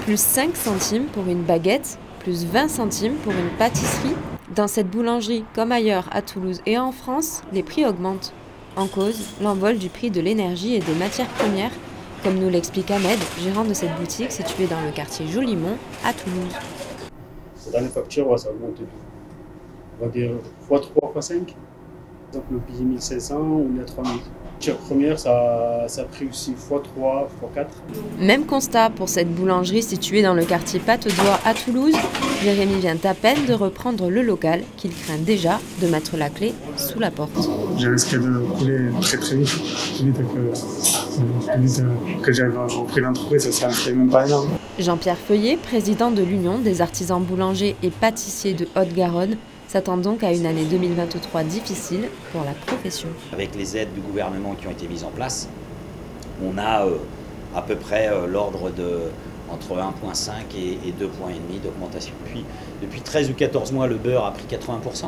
Plus 5 centimes pour une baguette, plus 20 centimes pour une pâtisserie. Dans cette boulangerie, comme ailleurs à Toulouse et en France, les prix augmentent. En cause, l'envol du prix de l'énergie et des matières premières, comme nous l'explique Ahmed, gérant de cette boutique située dans le quartier Jolimont, à Toulouse. Dans les factures, ça augmente de, on va dire, x3, x5. Donc le billet 1500, on est à 3000. La première, ça a pris aussi x3, x4. Même constat pour cette boulangerie située dans le quartier Patte d'Oie à Toulouse. Jérémy vient à peine de reprendre le local qu'il craint déjà de mettre la clé sous la porte. J'ai risqué de couler très vite que j'avais repris l'entreprise, ça ne fait même pas énorme. Jean-Pierre Feuillet, président de l'Union des artisans boulangers et pâtissiers de Haute-Garonne, s'attend donc à une année 2023 difficile pour la profession. Avec les aides du gouvernement qui ont été mises en place, on a à peu près l'ordre de entre 1,5 et 2,5 points d'augmentation. Puis, depuis 13 ou 14 mois, le beurre a pris 80%.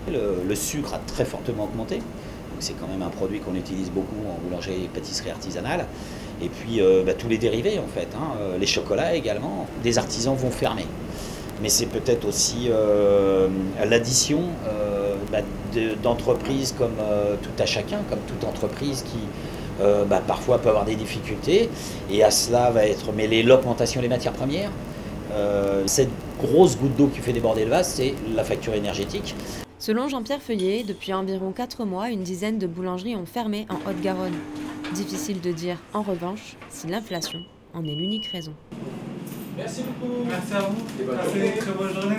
Le sucre a très fortement augmenté. C'est quand même un produit qu'on utilise beaucoup en boulangerie et pâtisserie artisanale. Et puis tous les dérivés en fait, les chocolats également. Des artisans vont fermer. Mais c'est peut-être aussi l'addition d'entreprises comme tout à chacun, comme toute entreprise qui parfois peut avoir des difficultés. Et à cela va être mêlée l'augmentation des matières premières. Cette grosse goutte d'eau qui fait déborder le vase, c'est la facture énergétique. Selon Jean-Pierre Feuillet, depuis environ 4 mois, une dizaine de boulangeries ont fermé en Haute-Garonne. Difficile de dire, en revanche, si l'inflation en est l'unique raison. Merci beaucoup. Merci à vous. Passez une très bonne journée.